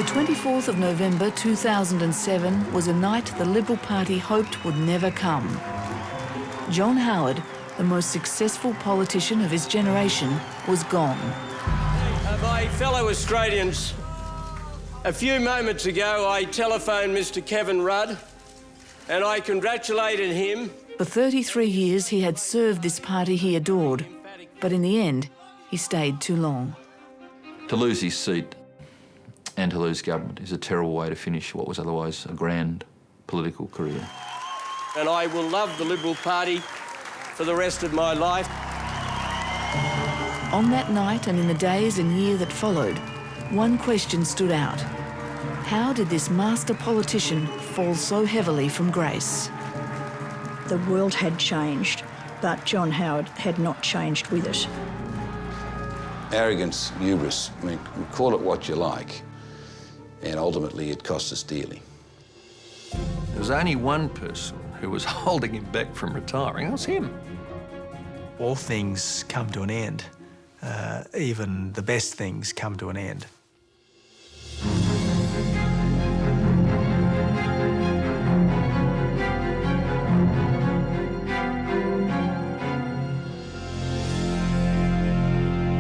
The 24th of November 2007 was a night the Liberal Party hoped would never come. John Howard, the most successful politician of his generation, was gone. My fellow Australians, a few moments ago I telephoned Mr Kevin Rudd and I congratulated him. For 33 years he had served this party he adored, but in the end he stayed too long. To lose his seat and to lose government is a terrible way to finish what was otherwise a grand political career. And I will love the Liberal Party for the rest of my life. On that night and in the days and year that followed, one question stood out. How did this master politician fall so heavily from grace? The world had changed, but John Howard had not changed with it. Arrogance, hubris, I mean, call it what you like, and ultimately it cost us dearly. There was only one person who was holding him back from retiring. It was him. All things come to an end. Even the best things come to an end.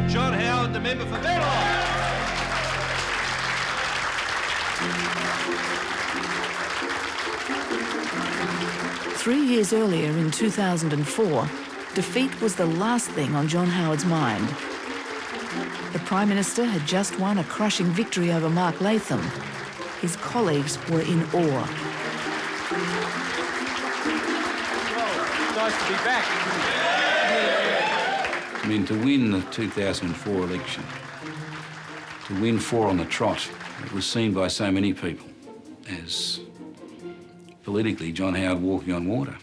John Howard, the member for Bellot. 3 years earlier, in 2004, defeat was the last thing on John Howard's mind. The Prime Minister had just won a crushing victory over Mark Latham. His colleagues were in awe. Nice to be back. I mean, to win the 2004 election, to win 4 on the trot, it was seen by so many people as politically John Howard walking on water.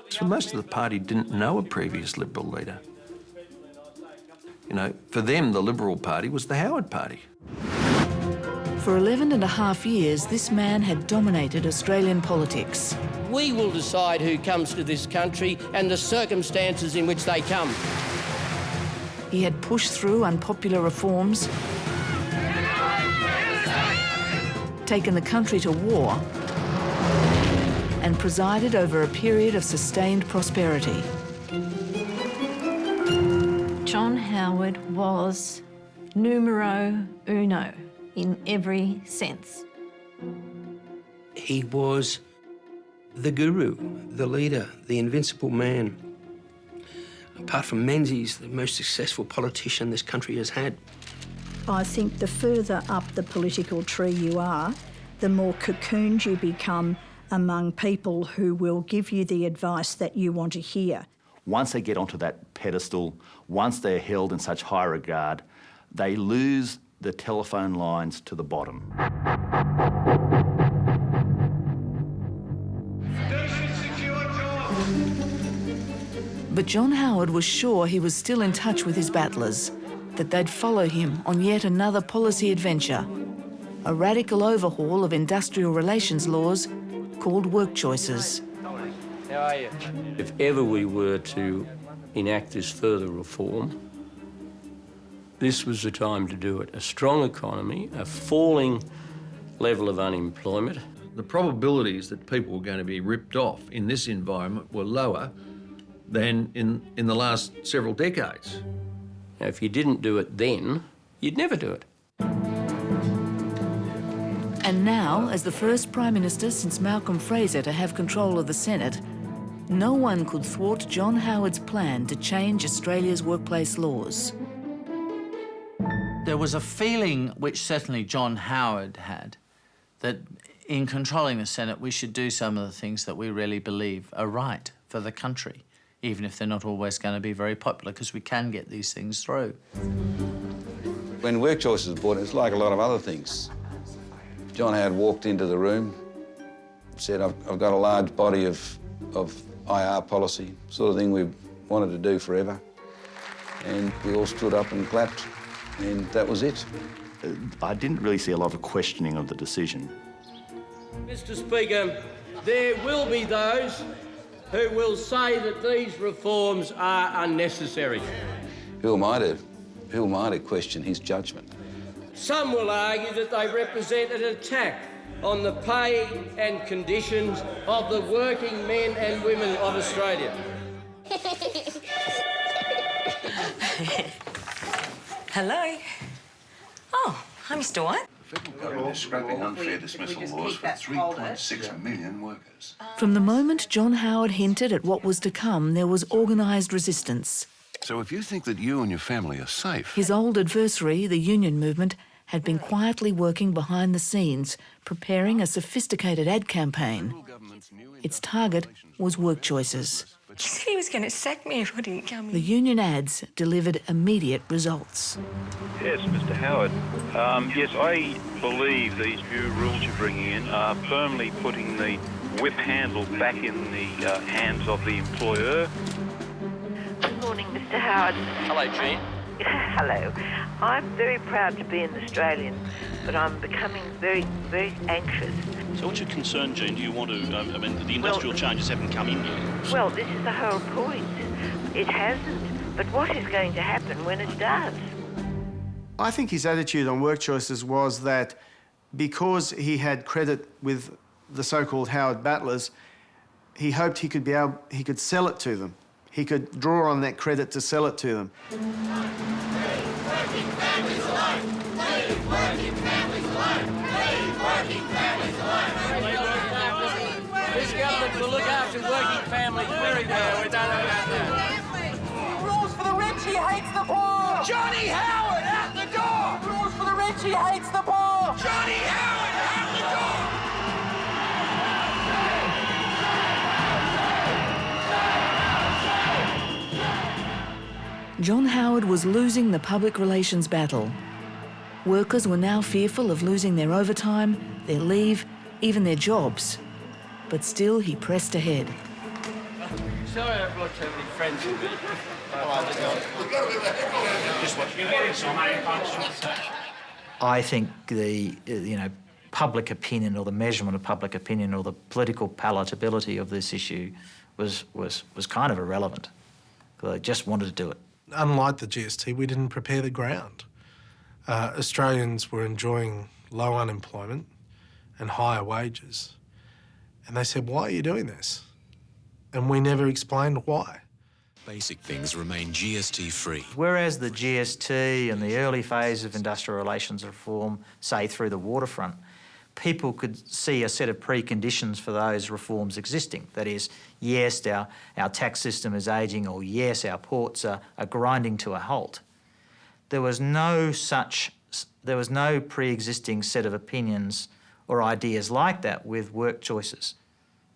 So most of the party didn't know a previous Liberal leader. You know, for them, the Liberal Party was the Howard Party. For 11 and a half years, this man had dominated Australian politics. We will decide who comes to this country and the circumstances in which they come. He had pushed through unpopular reforms, taken the country to war, and presided over a period of sustained prosperity. John Howard was numero uno in every sense. He was the guru, the leader, the invincible man. Apart from Menzies, the most successful politician this country has had. I think the further up the political tree you are, the more cocooned you become among people who will give you the advice that you want to hear. Once they get onto that pedestal, once they're held in such high regard, they lose the telephone lines to the bottom. But John Howard was sure he was still in touch with his battlers, that they'd follow him on yet another policy adventure, a radical overhaul of industrial relations laws called work choices. How are you? If ever we were to enact this further reform, this was the time to do it. A strong economy, a falling level of unemployment. The probabilities that people were going to be ripped off in this environment were lower than in the last several decades. Now, if you didn't do it then, you'd never do it. And now, as the first Prime Minister since Malcolm Fraser to have control of the Senate, no one could thwart John Howard's plan to change Australia's workplace laws. There was a feeling, which certainly John Howard had, that in controlling the Senate we should do some of the things that we really believe are right for the country, even if they're not always going to be very popular, because we can get these things through. When work choices were brought in, it's like a lot of other things. John Howard walked into the room, said, I've got a large body of IR policy, sort of thing we've wanted to do forever. And we all stood up and clapped, and that was it. I didn't really see a lot of questioning of the decision. Mr Speaker, there will be those who will say that these reforms are unnecessary. Who am I to question his judgment? Some will argue that they represent an attack on the pay and conditions of the working men and women of Australia. Hello. Oh, hi, Mr. White. The federal government is scrapping unfair dismissal laws for 3.6 million workers. From the moment John Howard hinted at what was to come, there was organised resistance. So if you think that you and your family are safe... His old adversary, the union movement, had been quietly working behind the scenes, preparing a sophisticated ad campaign. Its target was work choices. He said he was going to sack me if I didn't come in. The union ads delivered immediate results. Yes, Mr. Howard. Yes, I believe these new rules you're bringing in are firmly putting the whip handle back in the hands of the employer. Good morning, Mr. Howard. Hello, Jean. Hello. I'm very proud to be an Australian, but I'm becoming very, very anxious. So what's your concern, Jean? Do you want to... I mean, the industrial changes haven't come in yet. Well, this is the whole point. It hasn't. But what is going to happen when it does? I think his attitude on work choices was that because he had credit with the so-called Howard battlers, he hoped he could sell it to them. He could draw on that credit to sell it to them. This government will look after working families very well. We don't know about that. Rules for the rich, he hates the poor! Johnny Howard, out the door! Rules for the rich, he hates the poor! Johnny Howard, out the door! John Howard was losing the public relations battle. Workers were now fearful of losing their overtime, their leave, even their jobs. But still, he pressed ahead. Sorry I brought so many friends with me. I think the public opinion, or the measurement of public opinion, or the political palatability of this issue was kind of irrelevant. They just wanted to do it. Unlike the GST, we didn't prepare the ground. Australians were enjoying low unemployment and higher wages. And they said, why are you doing this? And we never explained why. Basic things remain GST-free. Whereas the GST and the early phase of industrial relations reform, say through the waterfront, people could see a set of preconditions for those reforms existing. That is, yes, our tax system is ageing, or yes, our ports are grinding to a halt. There was no pre-existing set of opinions or ideas like that with work choices.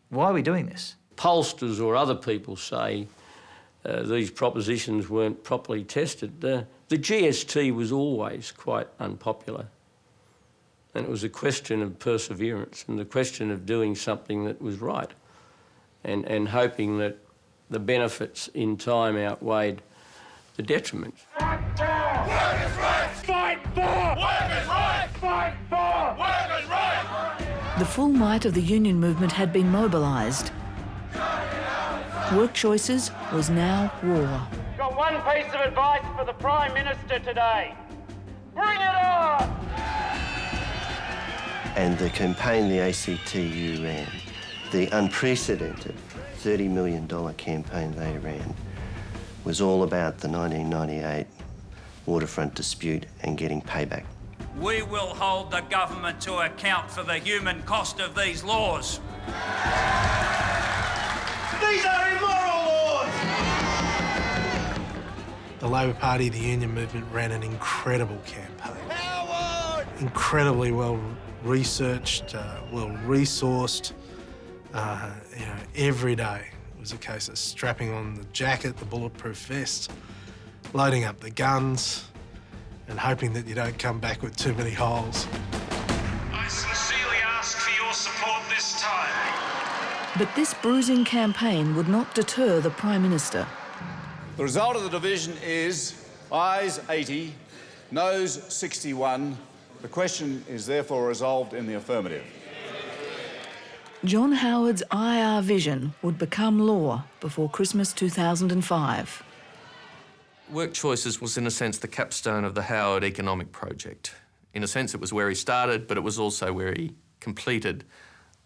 Why are we doing this? Pollsters or other people say these propositions weren't properly tested. The GST was always quite unpopular. And it was a question of perseverance and the question of doing something that was right and hoping that the benefits in time outweighed the detriments. Fight for workers' rights! Fight for workers' rights! Fight for workers' rights! The full might of the union movement had been mobilised. Work choices was now war. Got one piece of advice for the Prime Minister today. Bring it on! And the campaign the ACTU ran, the unprecedented $30 million campaign they ran, was all about the 1998 waterfront dispute and getting payback. We will hold the government to account for the human cost of these laws. These are immoral laws! The Labor Party, the union movement, ran an incredible campaign. Incredibly well researched, well resourced. Every day was a case of strapping on the jacket, the bulletproof vest, loading up the guns, and hoping that you don't come back with too many holes. I sincerely ask for your support this time. But this bruising campaign would not deter the Prime Minister. The result of the division is ayes 80, noes 61. The question is therefore resolved in the affirmative. John Howard's IR vision would become law before Christmas 2005. Work choices was, in a sense, the capstone of the Howard economic project. In a sense, it was where he started, but it was also where he completed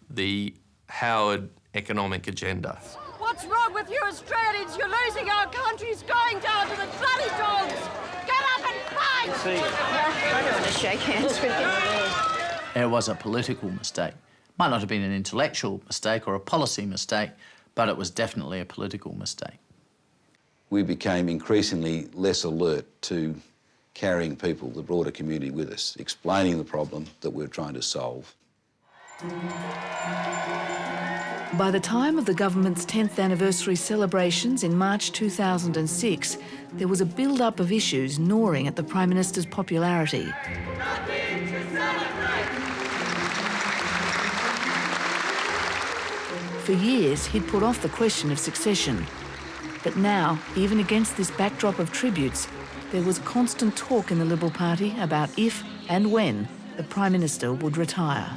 the Howard economic agenda. What's wrong with you Australians? You're losing our country. It's going down to the bloody dogs. Get up and fight! I don't want to shake hands with you. It was a political mistake. Might not have been an intellectual mistake or a policy mistake, but it was definitely a political mistake. We became increasingly less alert to carrying people, the broader community, with us, explaining the problem that we're trying to solve. By the time of the government's 10th anniversary celebrations in March 2006, there was a build-up of issues gnawing at the Prime Minister's popularity. For years, he'd put off the question of succession. But now, even against this backdrop of tributes, there was constant talk in the Liberal Party about if and when the Prime Minister would retire.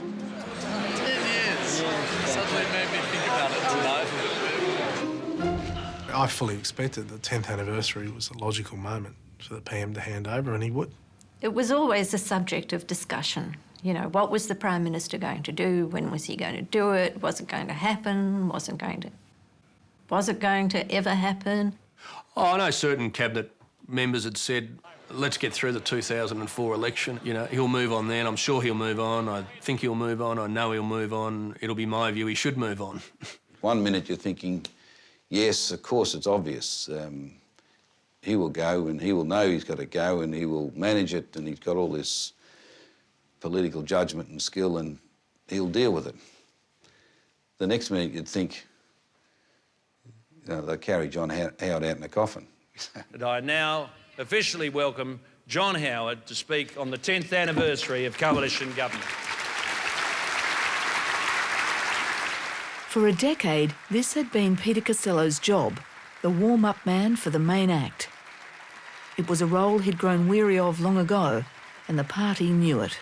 10 years. Suddenly made me think about it tonight. I fully expected the 10th anniversary was a logical moment for the PM to hand over, and he would. It was always a subject of discussion. You know, what was the Prime Minister going to do? When was he going to do it? Was it going to happen? Was it going to ever happen? Oh, I know certain cabinet members had said, let's get through the 2004 election. You know, he'll move on then. I'm sure he'll move on. I think he'll move on. I know he'll move on. It'll be my view he should move on. 1 minute you're thinking, yes, of course, it's obvious. He will go and he will know he's got to go and he will manage it and he's got all this political judgment and skill and he'll deal with it. The next minute you'd think, you know, they'll carry John Howard out in a coffin. And I now officially welcome John Howard to speak on the 10th anniversary of coalition government. For a decade, this had been Peter Costello's job, the warm-up man for the main act. It was a role he'd grown weary of long ago, and the party knew it.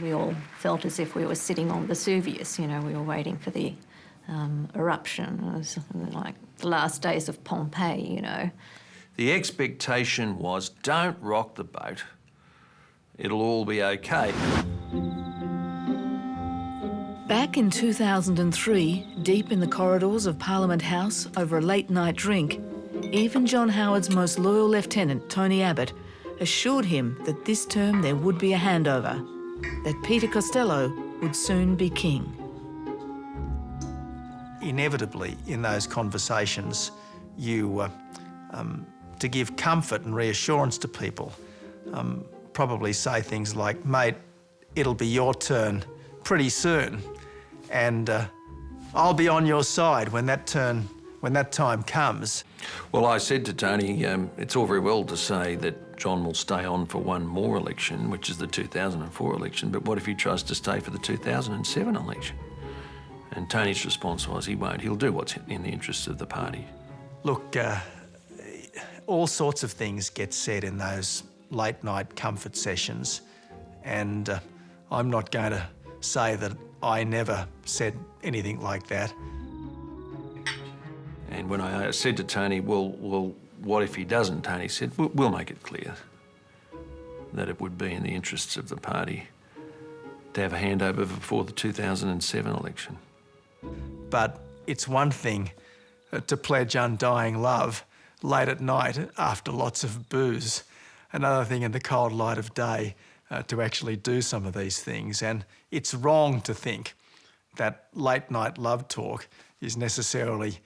We all felt as if we were sitting on Vesuvius, you know, we were waiting for the eruption. It was like the last days of Pompeii, you know. The expectation was, don't rock the boat. It'll all be okay. Back in 2003, deep in the corridors of Parliament House over a late-night drink, even John Howard's most loyal lieutenant, Tony Abbott, assured him that this term there would be a handover, that Peter Costello would soon be king. Inevitably, in those conversations, you, to give comfort and reassurance to people, probably say things like, mate, it'll be your turn pretty soon, and I'll be on your side when that time comes. Well, I said to Tony, it's all very well to say that John will stay on for one more election, which is the 2004 election, but what if he tries to stay for the 2007 election? And Tony's response was, he won't. He'll do what's in the interests of the party. Look, all sorts of things get said in those late-night comfort sessions, and I'm not going to say that I never said anything like that. And when I said to Tony, well, what if he doesn't? Tony said, we'll make it clear that it would be in the interests of the party to have a handover before the 2007 election. But it's one thing to pledge undying love late at night after lots of booze. Another thing in the cold light of day to actually do some of these things. And it's wrong to think that late night love talk is necessarily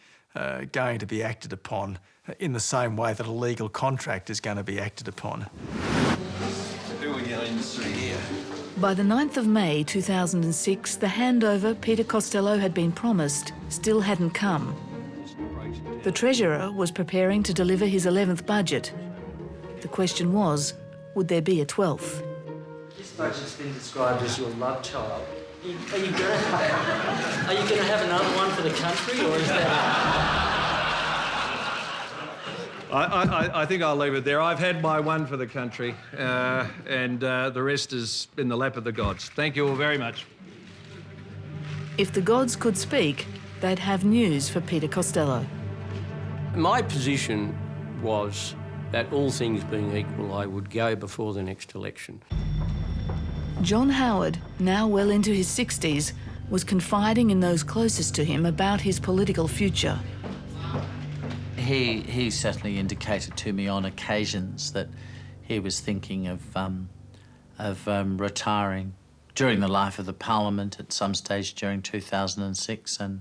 going to be acted upon in the same way that a legal contract is going to be acted upon. Who are we going to see here? By the 9th of May 2006, the handover Peter Costello had been promised still hadn't come. The Treasurer was preparing to deliver his 11th budget. The question was, would there be a 12th? This budget's been described as your love child. Are you going to have another one for the country, or is that... I think I'll leave it there. I've had my one for the country, and the rest is in the lap of the gods. Thank you all very much. If the gods could speak, they'd have news for Peter Costello. My position was that all things being equal, I would go before the next election. John Howard, now well into his 60s, was confiding in those closest to him about his political future. He certainly indicated to me on occasions that he was thinking of retiring during the life of the Parliament at some stage during 2006 and,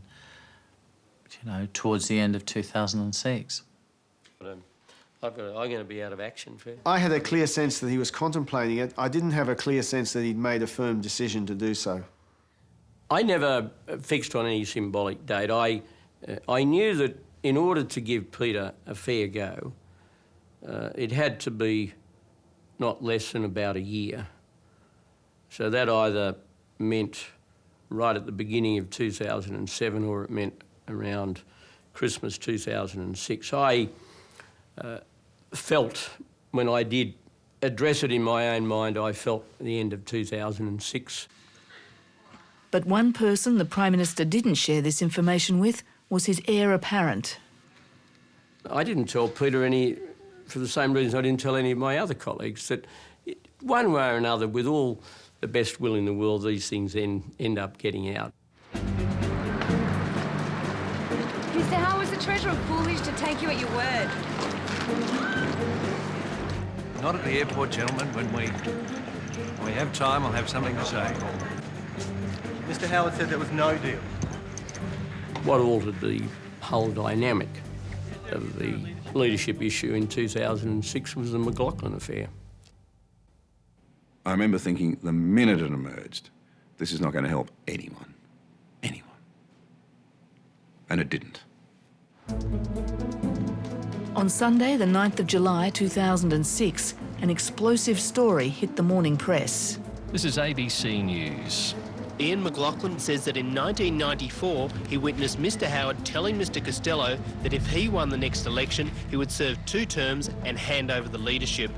you know, towards the end of 2006. I'm going to be out of action for I had a clear sense that he was contemplating it. I didn't have a clear sense that he'd made a firm decision to do so. I never fixed on any symbolic date. I knew that in order to give Peter a fair go, it had to be not less than about a year. So that either meant right at the beginning of 2007 or it meant around Christmas 2006. I felt, when I did address it in my own mind, I felt the end of 2006. But one person the Prime Minister didn't share this information with was his heir apparent. I didn't tell Peter for the same reasons I didn't tell any of my other colleagues, that one way or another, with all the best will in the world, these things end up getting out. Mr. How was the Treasurer foolish to take you at your word? Not at the airport, gentlemen. When we have time, I'll have something to say. Mr. Howard said there was no deal. What altered the whole dynamic of the leadership issue in 2006 was the McLaughlin affair. I remember thinking the minute it emerged, this is not going to help anyone. Anyone. And it didn't. On Sunday, the 9th of July 2006, an explosive story hit the morning press. This is ABC News. Ian McLaughlin says that in 1994, he witnessed Mr. Howard telling Mr. Costello that if he won the next election, he would serve 2 terms and hand over the leadership.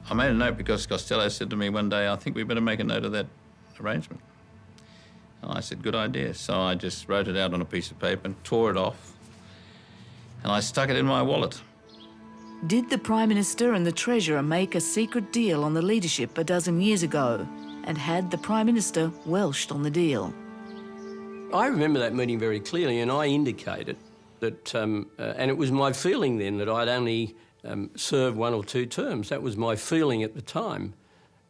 I made a note because Costello said to me one day, I think we better make a note of that arrangement. And I said, good idea. So I just wrote it out on a piece of paper and tore it off, and I stuck it in my wallet. Did the Prime Minister and the Treasurer make a secret deal on the leadership a dozen years ago? And had the Prime Minister welched on the deal? I remember that meeting very clearly, and I indicated that, and it was my feeling then that I'd only serve 1 or 2 terms. That was my feeling at the time.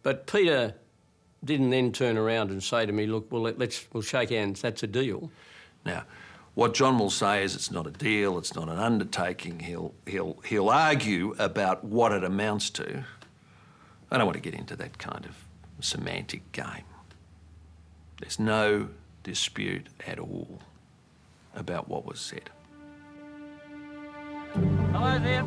But Peter didn't then turn around and say to me, look, well, we'll shake hands, that's a deal. Now, what John will say is it's not a deal, it's not an undertaking. He'll argue about what it amounts to. I don't want to get into that kind of semantic game. There's no dispute at all about what was said. Hello there.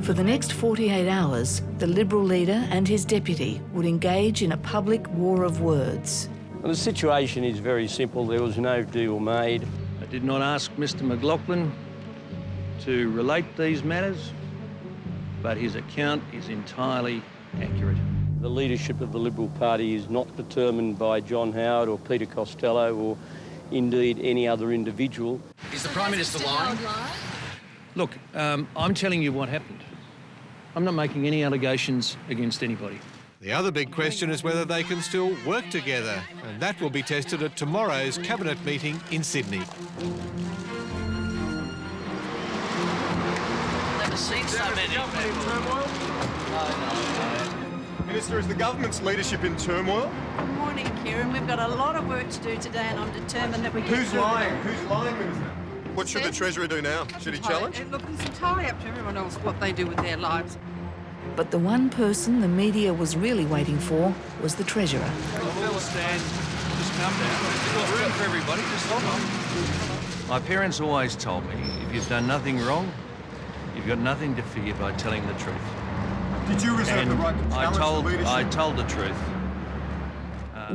For the next 48 hours, the Liberal leader and his deputy would engage in a public war of words. Well, the situation is very simple. There was no deal made. I did not ask Mr. McLaughlin to relate these matters, but his account is entirely accurate. The leadership of the Liberal Party is not determined by John Howard or Peter Costello or indeed any other individual. Is the Prime Minister lying? Look, I'm telling you what happened. I'm not making any allegations against anybody. The other big question is whether they can still work together, and that will be tested at tomorrow's Cabinet meeting in Sydney. Never seen so many people. Minister, is the government's leadership in turmoil? Good morning, Kieran. We've got a lot of work to do today, and I'm determined that we get Who's through lying? it. Who's lying, Minister? What should the Treasurer do now? Should he challenge? Look, it's entirely up to everyone else what they do with their lives. But the one person the media was really waiting for was the Treasurer. We'll stand. Just calm down. There's got room for everybody. Just hold on. My parents always told me, if you've done nothing wrong, you've got nothing to fear by telling the truth. Did you reserve the right to challenge the leadership? I told the truth.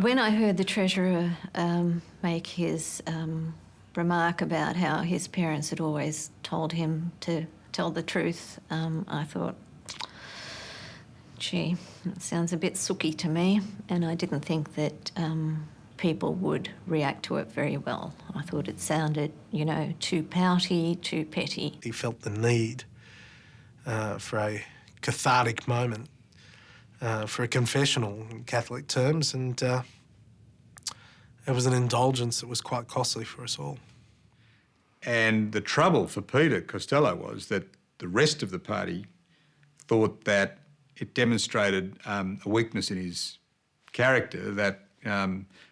When I heard the Treasurer make his remark about how his parents had always told him to tell the truth, I thought, gee, that sounds a bit sooky to me, and I didn't think that people would react to it very well. I thought it sounded, you know, too pouty, too petty. He felt the need for a cathartic moment for a confessional in Catholic terms, and it was an indulgence that was quite costly for us all. And the trouble for Peter Costello was that the rest of the party thought that it demonstrated a weakness in his character that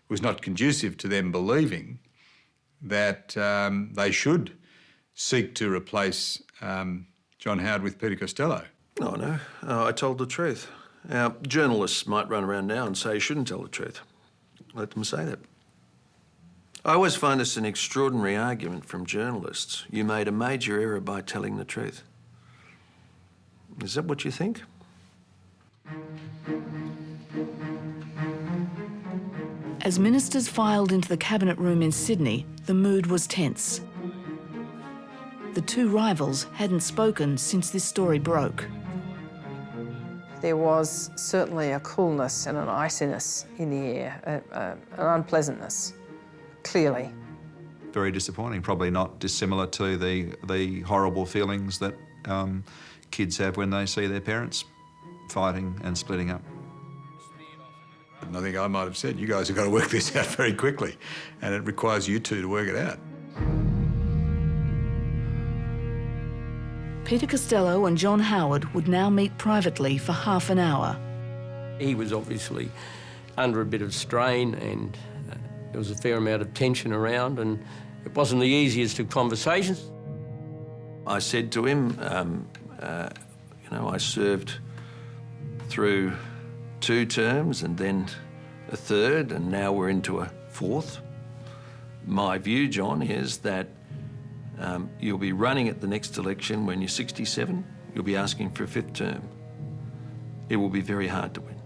was not conducive to them believing that they should seek to replace John Howard with Peter Costello. Oh, no. I told the truth. Now, journalists might run around now and say you shouldn't tell the truth. Let them say that. I always find this an extraordinary argument from journalists. You made a major error by telling the truth. Is that what you think? As ministers filed into the cabinet room in Sydney, the mood was tense. The two rivals hadn't spoken since this story broke. There was certainly a coolness and an iciness in the air, an unpleasantness, clearly. Very disappointing, probably not dissimilar to the horrible feelings that kids have when they see their parents fighting and splitting up. And I think I might have said, you guys have got to work this out very quickly, and it requires you two to work it out. Peter Costello and John Howard would now meet privately for half an hour. He was obviously under a bit of strain, and there was a fair amount of tension around, and it wasn't the easiest of conversations. I said to him, you know, I served through 2 terms and then a 3rd, and now we're into a 4th. My view, John, is that you'll be running at the next election when you're 67. You'll be asking for a 5th term. It will be very hard to win.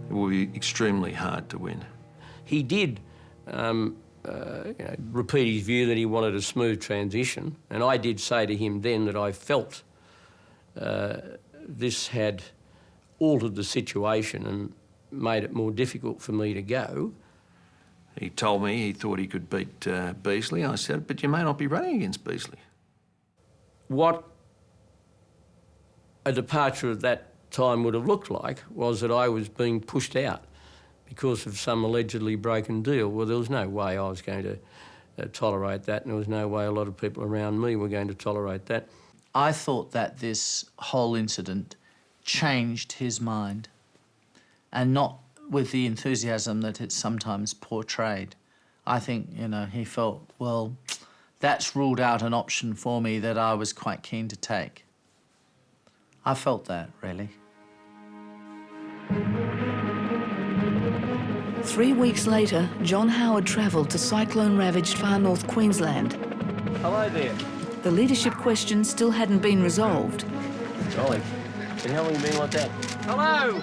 It will be extremely hard to win. He did repeat his view that he wanted a smooth transition, and I did say to him then that I felt this had altered the situation and made it more difficult for me to go. He told me he thought he could beat Beazley. I said, but you may not be running against Beazley. What a departure at that time would have looked like was that I was being pushed out because of some allegedly broken deal. Well, there was no way I was going to tolerate that, and there was no way a lot of people around me were going to tolerate that. I thought that this whole incident changed his mind, and not with the enthusiasm that it's sometimes portrayed. I think, you know, he felt, well, that's ruled out an option for me that I was quite keen to take. I felt that, really. 3 weeks later, John Howard travelled to cyclone-ravaged far north Queensland. Hello there. The leadership question still hadn't been resolved. Golly, how long have you been like that? Hello!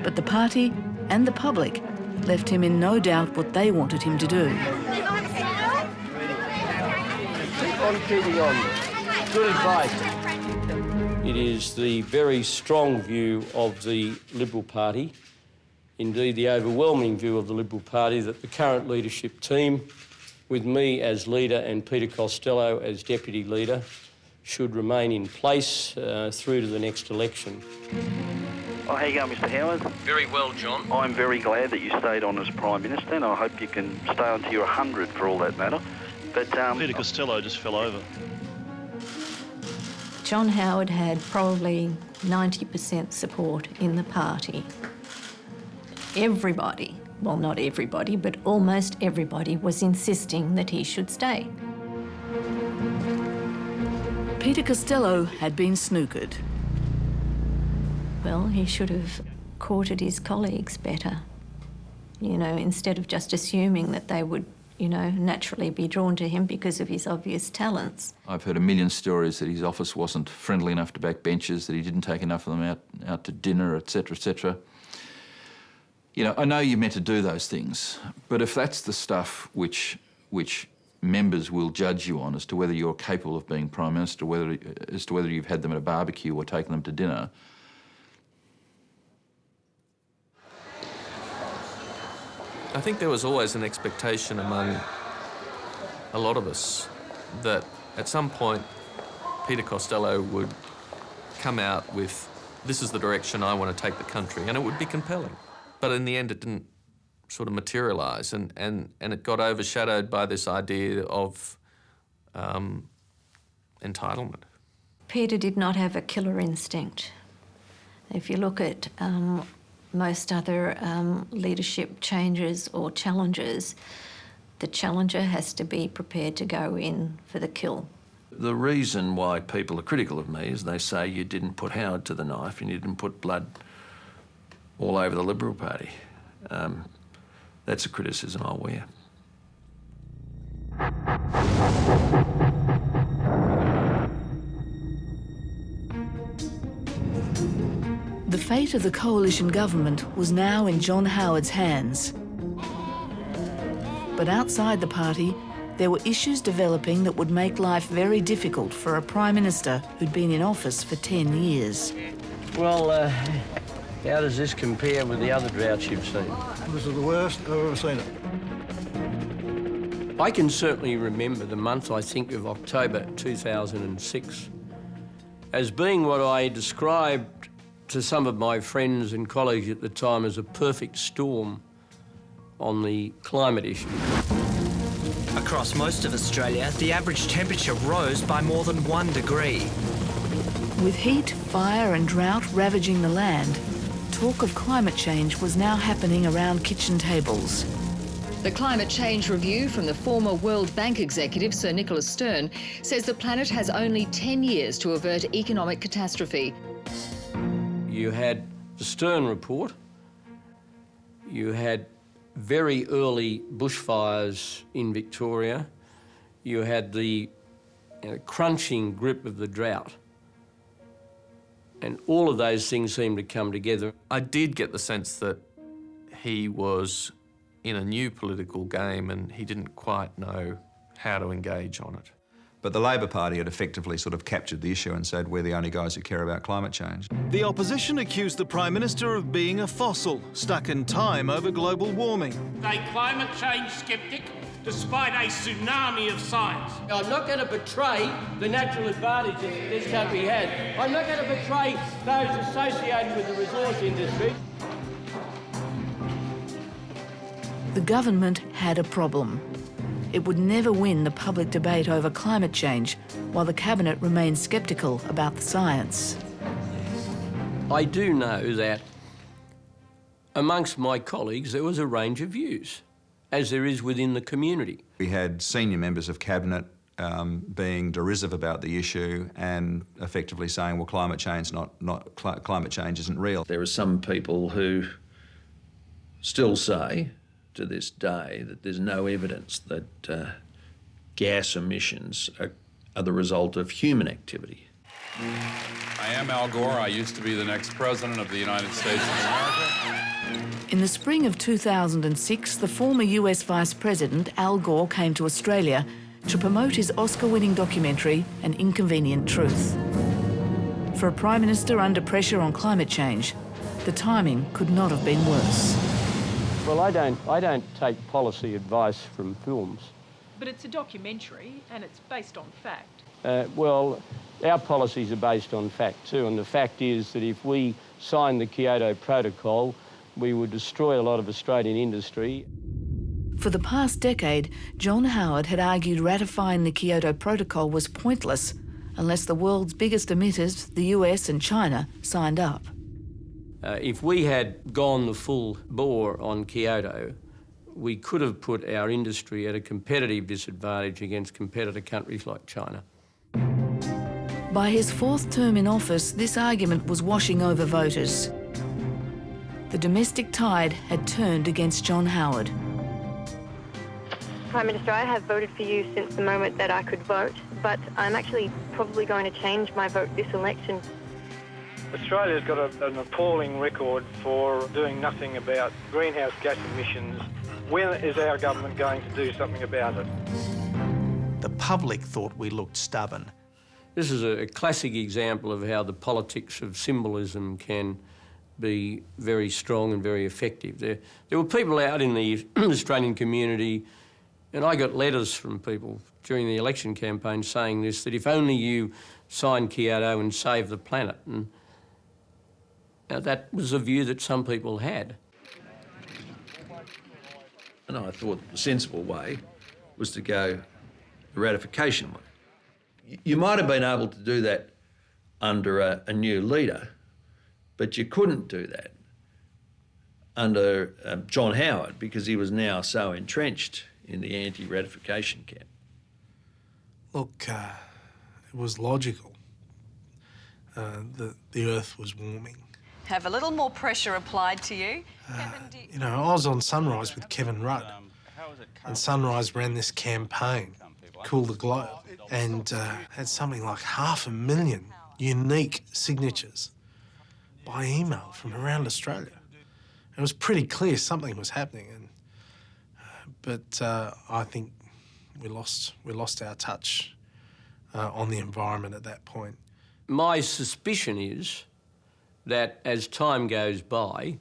But the party and the public left him in no doubt what they wanted him to do. Keep on keeping on. Good advice. It is the very strong view of the Liberal Party, indeed the overwhelming view of the Liberal Party, that the current leadership team, with me as leader and Peter Costello as deputy leader, should remain in place through to the next election. Oh, how you going, Mr Howard? Very well, John. I'm very glad that you stayed on as Prime Minister, and I hope you can stay on to your 100 for all that matter. But Peter Costello just fell over. John Howard had probably 90% support in the party. Everybody, well, not everybody, but almost everybody was insisting that he should stay. Peter Costello had been snookered. Well, he should have courted his colleagues better, you know, instead of just assuming that they would, you know, naturally be drawn to him because of his obvious talents. I've heard a million stories that his office wasn't friendly enough to backbenchers, that he didn't take enough of them out to dinner, etc., etc. You know, I know you're meant to do those things, but if that's the stuff which members will judge you on as to whether you're capable of being Prime Minister, as to whether you've had them at a barbecue or taken them to dinner, I think there was always an expectation among a lot of us that at some point Peter Costello would come out with this is the direction I want to take the country, and it would be compelling. But in the end, it didn't sort of materialise, and it got overshadowed by this idea of entitlement. Peter did not have a killer instinct. If you look at most other leadership changes or challenges, the challenger has to be prepared to go in for the kill. The reason why people are critical of me is they say you didn't put Howard to the knife and you didn't put blood all over the Liberal Party. That's a criticism I'll wear. The fate of the coalition government was now in John Howard's hands. But outside the party, there were issues developing that would make life very difficult for a Prime Minister who'd been in office for 10 years. Well, how does this compare with the other droughts you've seen? This is the worst I've ever seen it. I can certainly remember the month, I think, of October 2006 as being what I described to some of my friends and colleagues at the time as a perfect storm on the climate issue. Across most of Australia, the average temperature rose by more than 1 degree. With heat, fire and drought ravaging the land, talk of climate change was now happening around kitchen tables. The climate change review from the former World Bank executive Sir Nicholas Stern says the planet has only 10 years to avert economic catastrophe. You had the Stern report, you had very early bushfires in Victoria, you had the crunching grip of the drought. And all of those things seemed to come together. I did get the sense that he was in a new political game and he didn't quite know how to engage on it. But the Labor Party had effectively sort of captured the issue and said we're the only guys who care about climate change. The opposition accused the Prime Minister of being a fossil, stuck in time over global warming. A climate change sceptic, despite a tsunami of science. I'm not going to betray the natural advantages that this country has. I'm not going to betray those associated with the resource industry. The government had a problem. It would never win the public debate over climate change while the Cabinet remained sceptical about the science. I do know that amongst my colleagues there was a range of views, as there is within the community. We had senior members of Cabinet being derisive about the issue and effectively saying, well, climate change isn't real. There are some people who still say to this day that there's no evidence that gas emissions are the result of human activity. I am Al Gore. I used to be the next president of the United States of America. In the spring of 2006, the former US Vice President Al Gore came to Australia to promote his Oscar-winning documentary, An Inconvenient Truth. For a Prime Minister under pressure on climate change, the timing could not have been worse. Well, I don't take policy advice from films. But it's a documentary and it's based on fact. Well, our policies are based on fact too, and the fact is that if we sign the Kyoto Protocol, we would destroy a lot of Australian industry. For the past decade, John Howard had argued ratifying the Kyoto Protocol was pointless unless the world's biggest emitters, the US and China, signed up. If we had gone the full bore on Kyoto, we could have put our industry at a competitive disadvantage against competitor countries like China. By his fourth term in office, this argument was washing over voters. The domestic tide had turned against John Howard. Prime Minister, I have voted for you since the moment that I could vote, but I'm actually probably going to change my vote this election. Australia's got an appalling record for doing nothing about greenhouse gas emissions. When is our government going to do something about it? The public thought we looked stubborn. This is a classic example of how the politics of symbolism can be very strong and very effective. There were people out in the Australian community, and I got letters from people during the election campaign saying this, that if only you sign Kyoto and save the planet. And Now, that was a view that some people had. And I thought the sensible way was to go the ratification way. You might have been able to do that under a new leader, but you couldn't do that under John Howard because he was now so entrenched in the anti-ratification camp. Look, it was logical. The earth was warming. Have a little more pressure applied to you. You know, I was on Sunrise with Kevin Rudd, and Sunrise ran this campaign, Cool the Globe, and had something like 500,000 unique signatures by email from around Australia. It was pretty clear something was happening, but I think we lost our touch on the environment at that point. My suspicion is that as time goes by,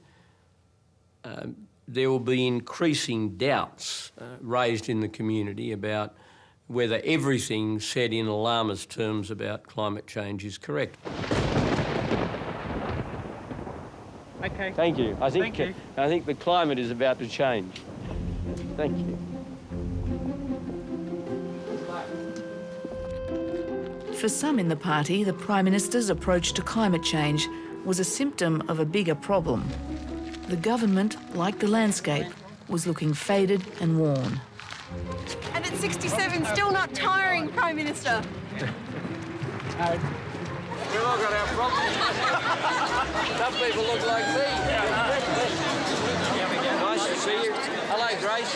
there will be increasing doubts raised in the community about whether everything said in alarmist terms about climate change is correct. Okay. Thank you. I think the climate is about to change. Thank you. For some in the party, the Prime Minister's approach to climate change was a symptom of a bigger problem. The government, like the landscape, was looking faded and worn. And at 67, still not tiring, Prime Minister. We've all got our problems. Some people look like me. Nice to see you. Hello, Grace.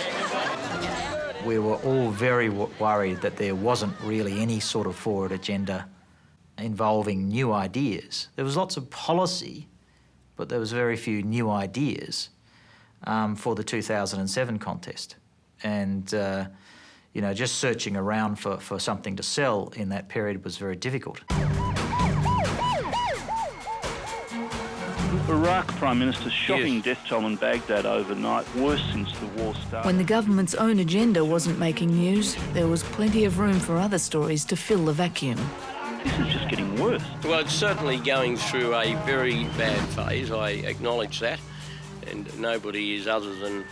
We were all very worried that there wasn't really any sort of forward agenda involving new ideas. There was lots of policy, but there was very few new ideas for the 2007 contest. And, you know, just searching around for something to sell in that period was very difficult. Iraq Prime Minister shocking death toll in Baghdad overnight, worst since the war started. When the government's own agenda wasn't making news, there was plenty of room for other stories to fill the vacuum. This is just getting worse. Well, it's certainly going through a very bad phase, I acknowledge that, and nobody is other than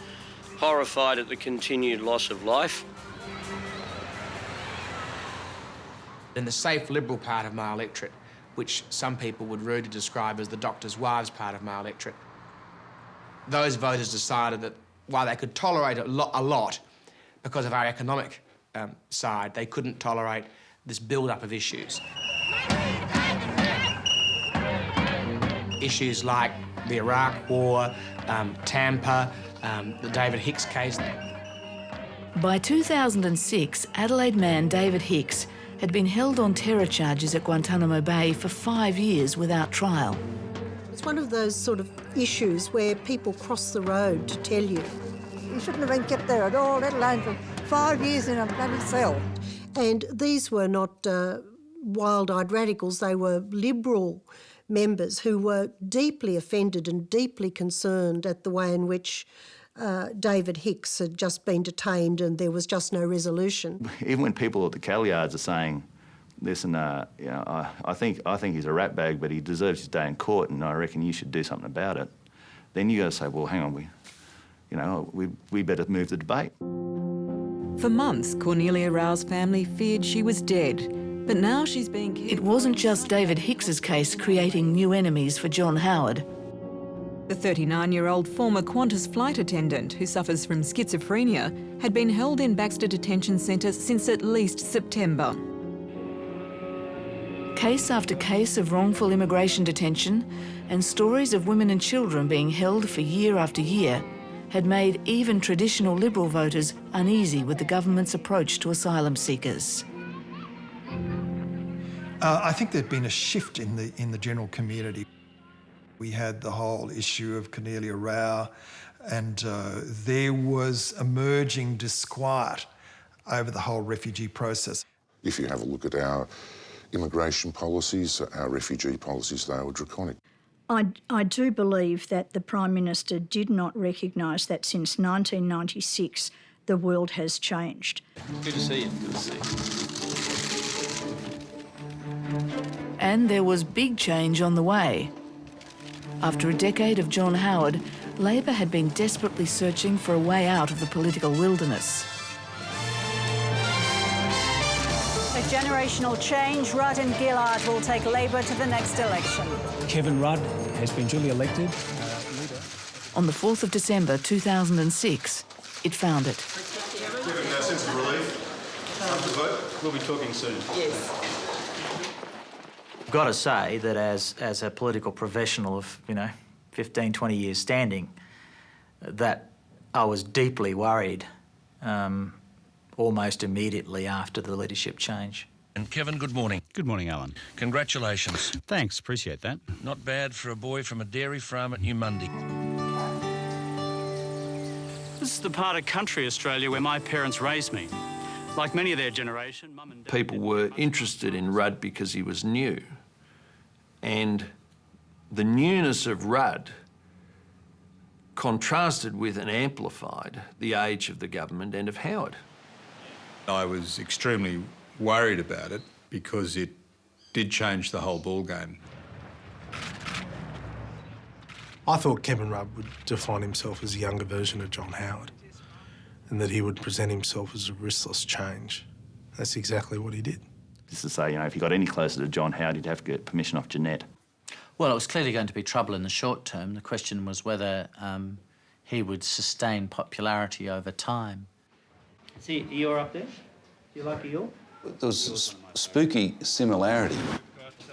horrified at the continued loss of life. In the safe Liberal part of my electorate, which some people would rudely describe as the doctor's wives part of my electorate, those voters decided that while they could tolerate a lot because of our economic side, they couldn't tolerate this build-up of issues. Issues like the Iraq War, Tampa, the David Hicks case. By 2006, Adelaide man David Hicks had been held on terror charges at Guantanamo Bay for 5 years without trial. It's one of those sort of issues where people cross the road to tell you. You shouldn't have been kept there at all, let alone for 5 years in a bloody cell. And these were not wild-eyed radicals, they were Liberal members who were deeply offended and deeply concerned at the way in which David Hicks had just been detained and there was just no resolution. Even when people at the cattle yards are saying, listen, you know, I think he's a ratbag, but he deserves his day in court and I reckon you should do something about it, then you got to say, well, hang on, we better move the debate. For months, Cornelia Rao's family feared she was dead, but now she's being killed. It wasn't just David Hicks's case creating new enemies for John Howard. The 39-year-old former Qantas flight attendant who suffers from schizophrenia had been held in Baxter Detention Centre since at least September. Case after case of wrongful immigration detention and stories of women and children being held for year after year had made even traditional Liberal voters uneasy with the government's approach to asylum seekers. I think there'd been a shift in the general community. We had the whole issue of Cornelia Rao, and there was emerging disquiet over the whole refugee process. If you have a look at our immigration policies, our refugee policies, they were draconic. I do believe that the Prime Minister did not recognise that since 1996 the world has changed. Good to see you. Good to see you. And there was big change on the way. After a decade of John Howard, Labor had been desperately searching for a way out of the political wilderness. A generational change. Rudd and Gillard will take Labor to the next election. Kevin Rudd has been duly elected leader. On the 4th of December 2006, it found it. Kevin, now sense of relief. After the vote, we'll be talking soon. Yes. I've got to say that as a political professional of, 15, 20 years standing, that I was deeply worried almost immediately after the leadership change. And Kevin, good morning. Good morning, Alan. Congratulations. Thanks, appreciate that. Not bad for a boy from a dairy farm at New Mundy. This is the part of country Australia where my parents raised me. Like many of their generation, Mum and Dad... People were interested in Rudd because he was new. And the newness of Rudd contrasted with and amplified the age of the government and of Howard. I was extremely worried about it because it did change the whole ballgame. I thought Kevin Rudd would define himself as a younger version of John Howard and that he would present himself as a riskless change. That's exactly what he did. Just to say, if he got any closer to John Howard, he'd have to get permission off Jeanette. Well, it was clearly going to be trouble in the short term. The question was whether he would sustain popularity over time. See, Eeyore up there? Do you like Eeyore? There was a spooky similarity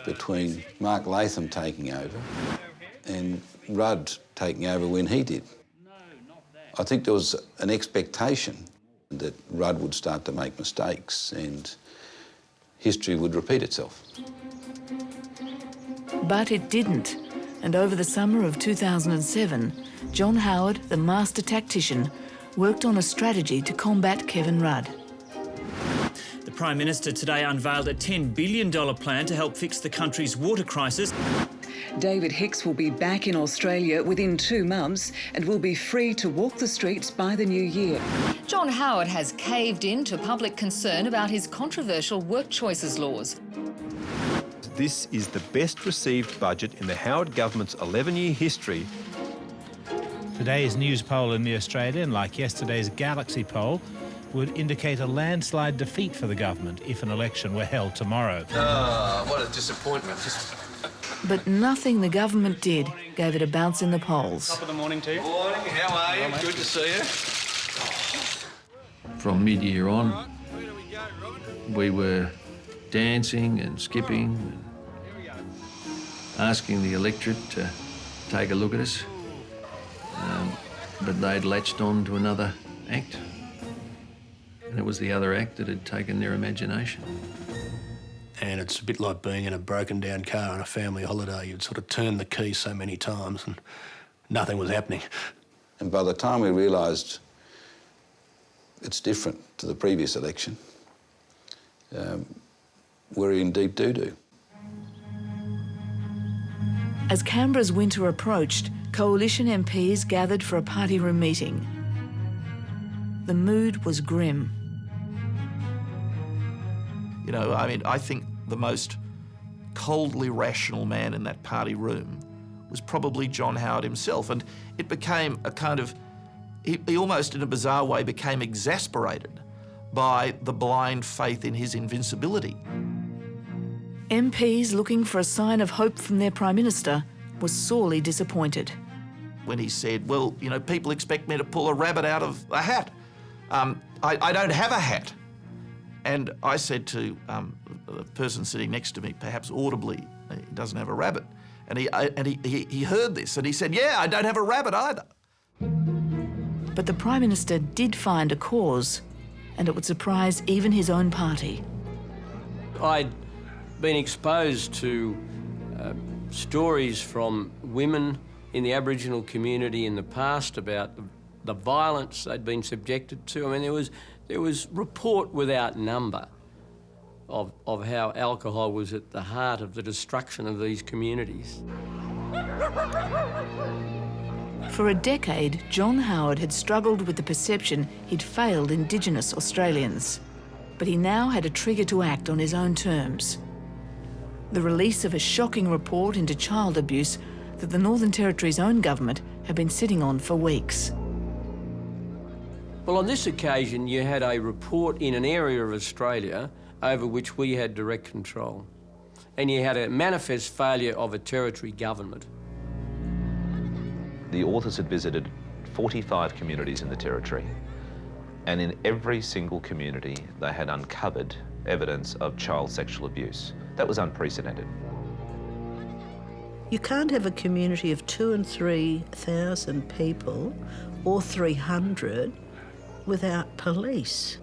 between Mark Latham taking over and Rudd taking over when he did. I think there was an expectation that Rudd would start to make mistakes and history would repeat itself. But it didn't, and over the summer of 2007, John Howard, the master tactician, worked on a strategy to combat Kevin Rudd. The Prime Minister today unveiled a $10 billion plan to help fix the country's water crisis. David Hicks will be back in Australia within 2 months and will be free to walk the streets by the new year. John Howard has caved in to public concern about his controversial work choices laws. This is the best received budget in the Howard government's 11-year history. Today's news poll in the Australian, like yesterday's Galaxy poll, would indicate a landslide defeat for the government if an election were held tomorrow. What a disappointment. But nothing the government did gave it a bounce in the polls. Top of the morning to you. Morning, how are you? Good to see you. From mid-year on, we were dancing and skipping and asking the electorate to take a look at us. But they'd latched on to another act. And it was the other act that had taken their imagination. And it's a bit like being in a broken down car on a family holiday. You'd sort of turn the key so many times and nothing was happening. And by the time we realised it's different to the previous election, we're in deep doo-doo. As Canberra's winter approached, coalition MPs gathered for a party room meeting. The mood was grim. I think the most coldly rational man in that party room was probably John Howard himself, and it became a kind of, he almost in a bizarre way became exasperated by the blind faith in his invincibility. MPs looking for a sign of hope from their Prime Minister was sorely disappointed. When he said, well, people expect me to pull a rabbit out of a hat. I don't have a hat. And I said to the person sitting next to me, perhaps audibly, he doesn't have a rabbit. And he heard this and he said, yeah, I don't have a rabbit either. But the Prime Minister did find a cause, and it would surprise even his own party. I'd been exposed to stories from women in the Aboriginal community in the past about the violence they'd been subjected to. I mean, there was report without number of how alcohol was at the heart of the destruction of these communities. For a decade, John Howard had struggled with the perception he'd failed Indigenous Australians. But he now had a trigger to act on his own terms. The release of a shocking report into child abuse that the Northern Territory's own government had been sitting on for weeks. Well, on this occasion, you had a report in an area of Australia over which we had direct control. And you had a manifest failure of a Territory government. The authors had visited 45 communities in the Territory, and in every single community they had uncovered evidence of child sexual abuse. That was unprecedented. You can't have a community of 2,000 and 3,000 people, or 300, without police.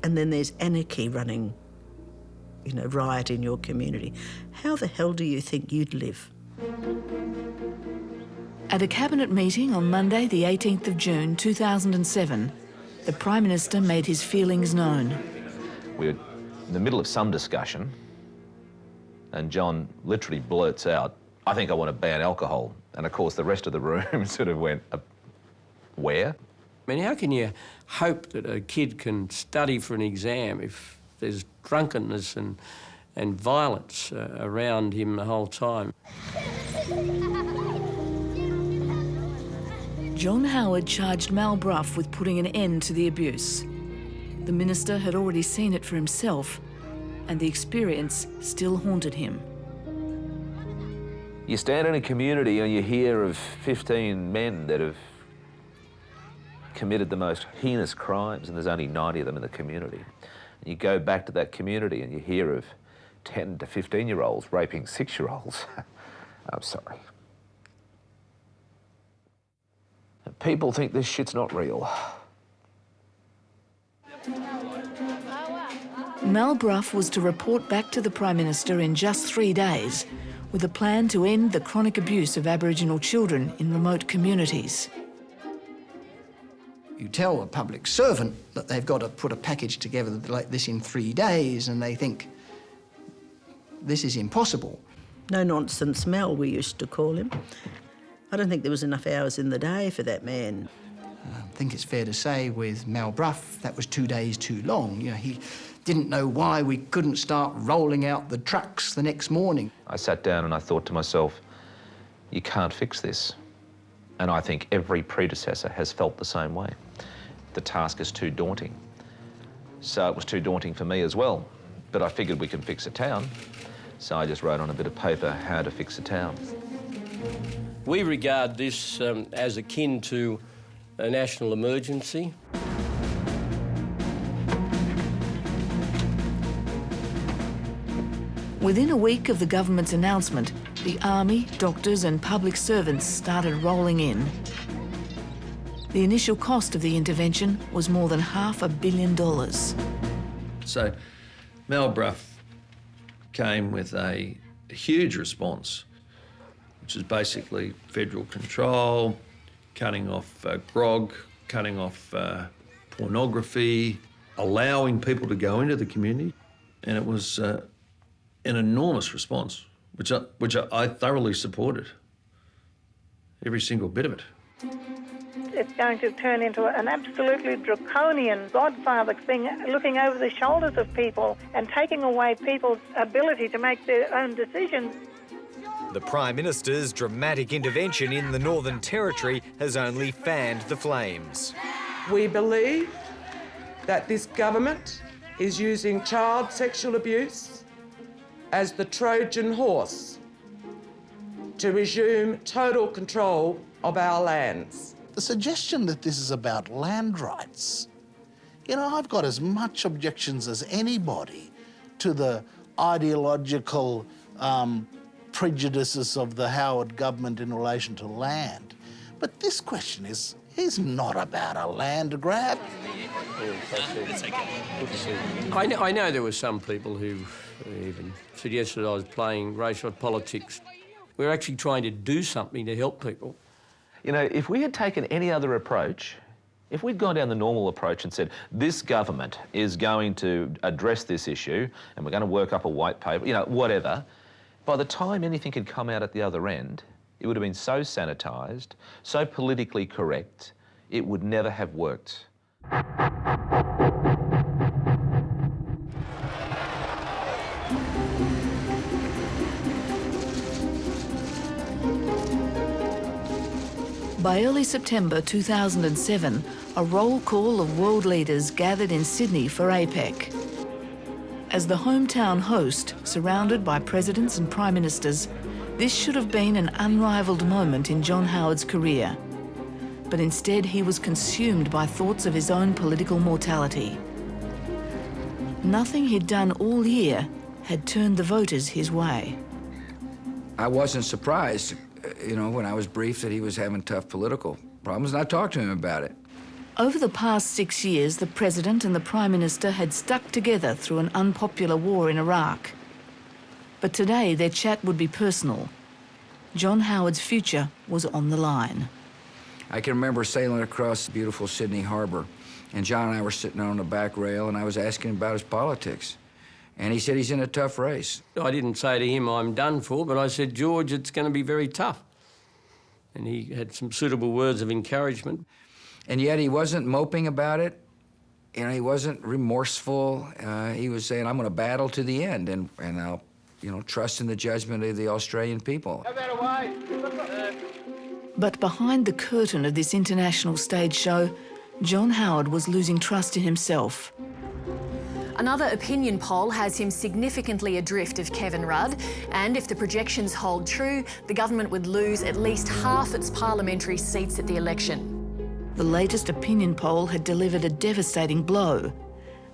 And then there's anarchy running, riot in your community. How the hell do you think you'd live? At a cabinet meeting on Monday, the 18th of June 2007, the Prime Minister made his feelings known. We're in the middle of some discussion, and John literally blurts out, "I think I want to ban alcohol." And of course the rest of the room sort of went, where? I mean, how can you hope that a kid can study for an exam if there's drunkenness and violence around him the whole time? John Howard charged Mal Brough with putting an end to the abuse. The minister had already seen it for himself, and the experience still haunted him. You stand in a community and you hear of 15 men that have committed the most heinous crimes, and there's only 90 of them in the community. And you go back to that community and you hear of 10 to 15-year-olds raping 6-year-olds. I'm sorry. People think this shit's not real. Mal Brough was to report back to the Prime Minister in just 3 days, with a plan to end the chronic abuse of Aboriginal children in remote communities. You tell a public servant that they've got to put a package together like this in 3 days, and they think this is impossible. No nonsense Mel, we used to call him. I don't think there was enough hours in the day for that man. I think it's fair to say with Mal Brough, that was 2 days too long. He didn't know why we couldn't start rolling out the trucks the next morning. I sat down and I thought to myself, you can't fix this. And I think every predecessor has felt the same way. The task is too daunting. So it was too daunting for me as well. But I figured we can fix a town. So I just wrote on a bit of paper how to fix a town. We regard this as akin to a national emergency. Within a week of the government's announcement, the army, doctors and public servants started rolling in. The initial cost of the intervention was more than $500 million. So Mal Brough came with a huge response, which is basically federal control, cutting off grog, cutting off pornography, allowing people to go into the community. And it was an enormous response, which I thoroughly supported, every single bit of it. It's going to turn into an absolutely draconian Godfather thing, looking over the shoulders of people and taking away people's ability to make their own decisions. The Prime Minister's dramatic intervention in the Northern Territory has only fanned the flames. We believe that this government is using child sexual abuse as the Trojan horse to resume total control of our lands. The suggestion that this is about land rights, I've got as much objections as anybody to the ideological prejudices of the Howard government in relation to land. But this question is not about a land grab. I know there were some people who even suggested I was playing racial politics. We're actually trying to do something to help people. If we had taken any other approach, if we'd gone down the normal approach and said, this government is going to address this issue and we're going to work up a white paper, whatever, by the time anything had come out at the other end, it would have been so sanitised, so politically correct, it would never have worked. By early September 2007, a roll call of world leaders gathered in Sydney for APEC. As the hometown host, surrounded by presidents and prime ministers, this should have been an unrivalled moment in John Howard's career. But instead, he was consumed by thoughts of his own political mortality. Nothing he'd done all year had turned the voters his way. I wasn't surprised, when I was briefed that he was having tough political problems, and I talked to him about it. Over the past 6 years, the President and the Prime Minister had stuck together through an unpopular war in Iraq. But today, their chat would be personal. John Howard's future was on the line. I can remember sailing across beautiful Sydney Harbour, and John and I were sitting on the back rail, and I was asking him about his politics. And he said he's in a tough race. I didn't say to him, I'm done for, but I said, George, it's going to be very tough. And he had some suitable words of encouragement. And yet he wasn't moping about it. He wasn't remorseful. He was saying, I'm going to battle to the end, and I'll, trust in the judgment of the Australian people. But behind the curtain of this international stage show, John Howard was losing trust in himself. Another opinion poll has him significantly adrift of Kevin Rudd, and if the projections hold true, the government would lose at least half its parliamentary seats at the election. The latest opinion poll had delivered a devastating blow.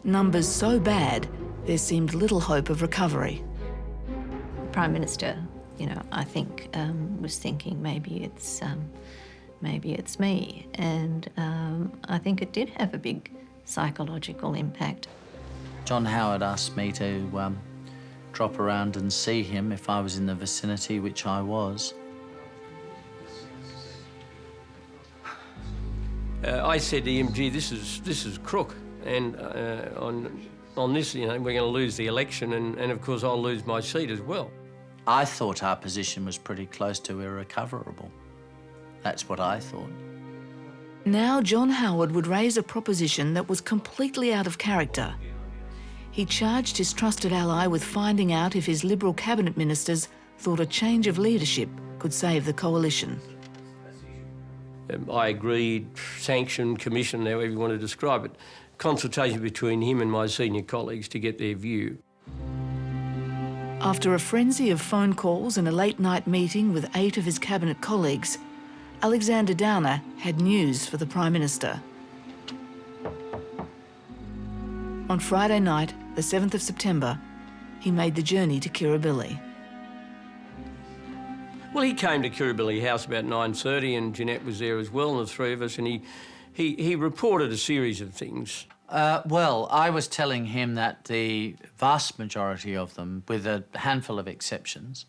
Numbers so bad, there seemed little hope of recovery. The Prime Minister, I think, was thinking maybe it's me, and I think it did have a big psychological impact. John Howard asked me to drop around and see him if I was in the vicinity, which I was. I said to him, gee, this is crook, and on this, we're going to lose the election, and of course I'll lose my seat as well. I thought our position was pretty close to irrecoverable. That's what I thought. Now John Howard would raise a proposition that was completely out of character. He charged his trusted ally with finding out if his Liberal cabinet ministers thought a change of leadership could save the coalition. I agreed, sanctioned, commissioned, however you want to describe it, consultation between him and my senior colleagues to get their view. After a frenzy of phone calls and a late-night meeting with 8 of his cabinet colleagues, Alexander Downer had news for the Prime Minister. On Friday night, the 7th of September, he made the journey to Kirribilli. Well, he came to Kirribilli House about 9:30, and Jeanette was there as well, and the three of us, and he reported a series of things. Well, I was telling him that the vast majority of them, with a handful of exceptions,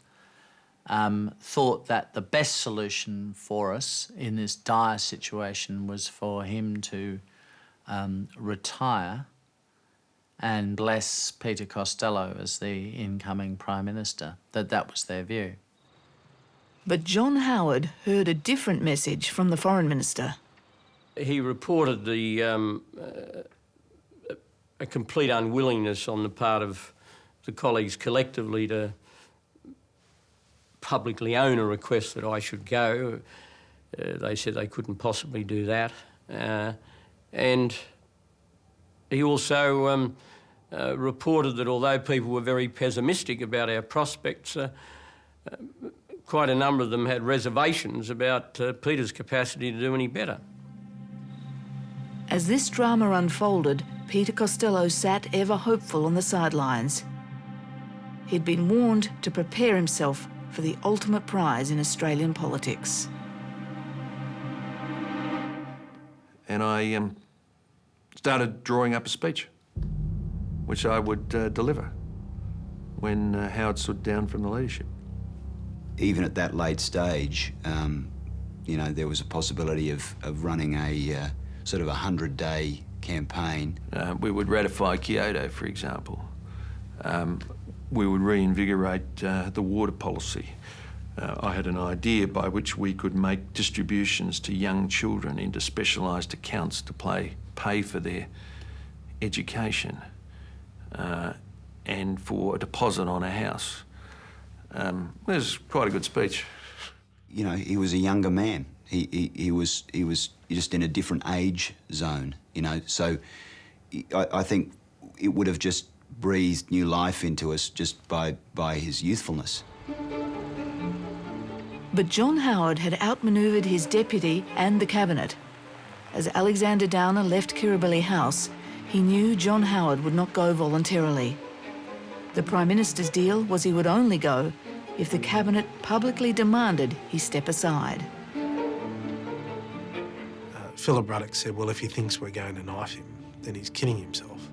thought that the best solution for us in this dire situation was for him to retire and bless Peter Costello as the incoming Prime Minister, that was their view. But John Howard heard a different message from the Foreign Minister. He reported a complete unwillingness on the part of the colleagues collectively to publicly own a request that I should go. They said they couldn't possibly do that. And he also reported that although people were very pessimistic about our prospects, quite a number of them had reservations about Peter's capacity to do any better. As this drama unfolded, Peter Costello sat ever hopeful on the sidelines. He'd been warned to prepare himself for the ultimate prize in Australian politics. And I started drawing up a speech, which I would deliver when Howard stood down from the leadership. Even at that late stage, there was a possibility of running a sort of 100-day campaign. We would ratify Kyoto, for example. We would reinvigorate the water policy. I had an idea by which we could make distributions to young children into specialised accounts to pay for their education and for a deposit on a house. It was quite a good speech. He was a younger man. He was just in a different age zone, you know. So I think it would have just breathed new life into us just by his youthfulness. But John Howard had outmanoeuvred his deputy and the cabinet. As Alexander Downer left Kirribilli House, he knew John Howard would not go voluntarily. The Prime Minister's deal was he would only go if the cabinet publicly demanded he step aside. Philip Ruddock said, well, if he thinks we're going to knife him, then he's kidding himself.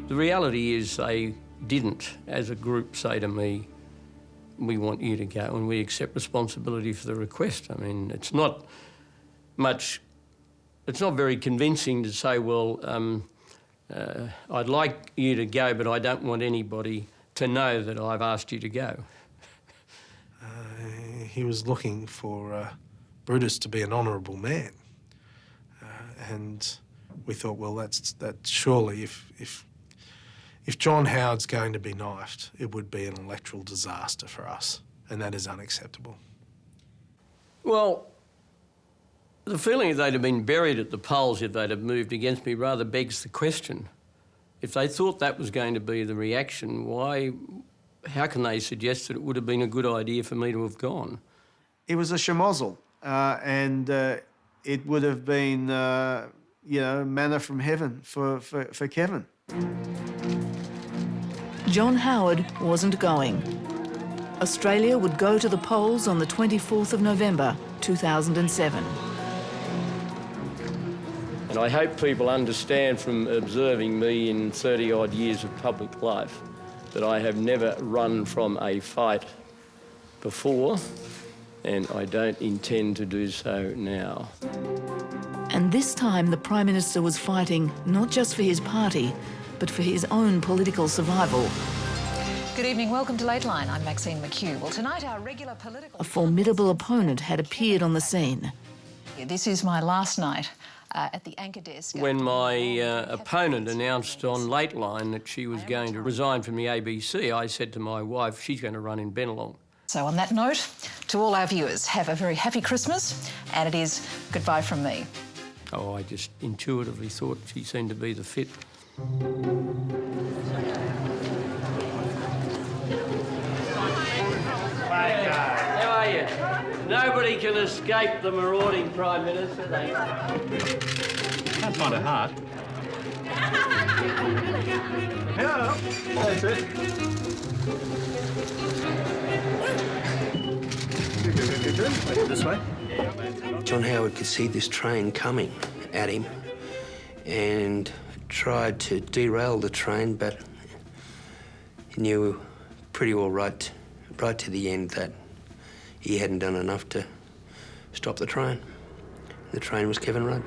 The reality is they didn't, as a group, say to me, we want you to go and we accept responsibility for the request. I mean, it's not very convincing to say, well, I'd like you to go, but I don't want anybody to know that I've asked you to go. He was looking for Brutus to be an honourable man. And we thought, well, that's surely if John Howard's going to be knifed, it would be an electoral disaster for us, and that is unacceptable. Well, the feeling that they'd have been buried at the polls if they'd have moved against me rather begs the question. If they thought that was going to be the reaction, how can they suggest that it would have been a good idea for me to have gone? It was a schmozzle, and it would have been, manna from heaven for Kevin. John Howard wasn't going. Australia would go to the polls on the 24th of November, 2007. And I hope people understand from observing me in 30-odd years of public life that I have never run from a fight before, and I don't intend to do so now. And this time the Prime Minister was fighting not just for his party, but for his own political survival. Good evening, welcome to Lateline. I'm Maxine McHugh. Well, tonight our regular political... A formidable opponent had appeared on the scene. This is my last night at the anchor desk. When my opponent announced on Lateline that she was going to resign from the ABC, I said to my wife, she's going to run in Bennelong. So on that note, to all our viewers, have a very happy Christmas, and it is goodbye from me. Oh, I just intuitively thought she seemed to be the fit. How are you? Nobody can escape the marauding Prime Minister. Can't find it hard. Hello. That's it. Good. This way. John Howard could see this train coming at him and tried to derail the train, but he knew pretty well right to the end that he hadn't done enough to stop the train. The train was Kevin Rudd.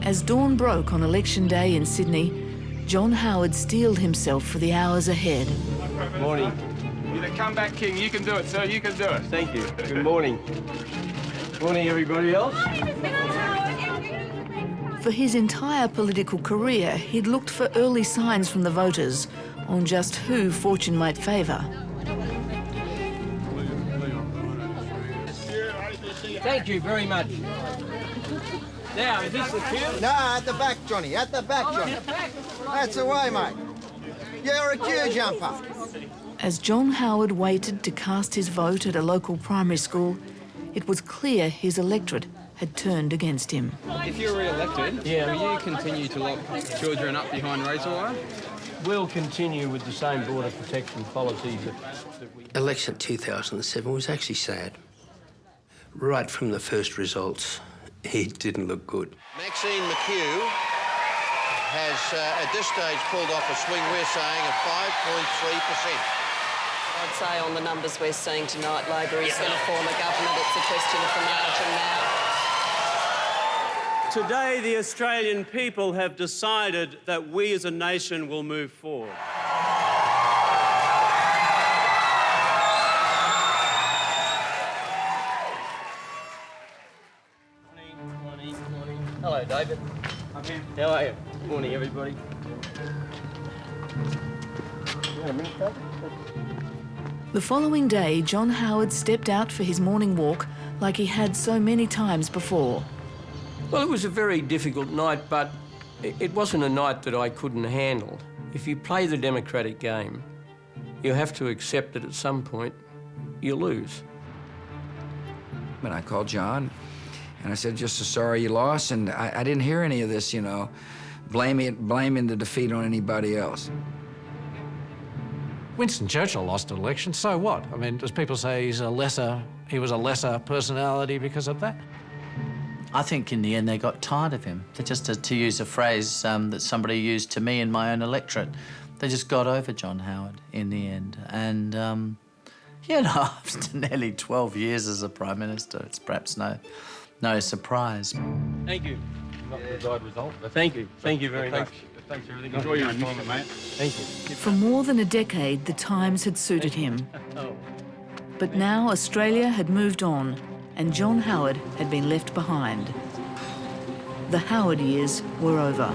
As dawn broke on election day in Sydney, John Howard steeled himself for the hours ahead. Morning. You're the comeback king. You can do it, sir. You can do it. Thank you. Good morning. Morning, everybody else. For his entire political career, he'd looked for early signs from the voters on just who fortune might favour. Thank you very much. Now, is this the queue? No, at the back, Johnny. At the back, Johnny. That's the way, mate. You're a queue jumper. As John Howard waited to cast his vote at a local primary school, it was clear his electorate had turned against him. If you're re-elected, will you continue to lock children up behind razor wire? We'll continue with the same border protection policy that we... Election 2007 was actually sad. Right from the first results, he didn't look good. Maxine McHugh has, at this stage, pulled off a swing, we're saying, of 5.3%. I'd say on the numbers we're seeing tonight, Labor is going to form a government. It's a question of the margin now. Today, the Australian people have decided that we as a nation will move forward. Hello, David. How are you? Morning, everybody. You want a minute, David? The following day, John Howard stepped out for his morning walk like he had so many times before. Well, it was a very difficult night, but it wasn't a night that I couldn't handle. If you play the democratic game, you have to accept that at some point you lose. And I called John, and I said, just so sorry you lost, and I didn't hear any of this, you know, blaming the defeat on anybody else. Winston Churchill lost an election, so what? I mean, does people say he was a lesser personality because of that? I think in the end they got tired of him. They just, to use a phrase that somebody used to me in my own electorate, they just got over John Howard in the end. And, you know, after nearly 12 years as a Prime Minister, it's perhaps no surprise. Thank you. Not the desired result, but thank you. Thank you very much. Thanks for everything. Enjoy your employment, mate. Thank you. For more than a decade, the times had suited him. But now Australia had moved on, and John Howard had been left behind. The Howard years were over.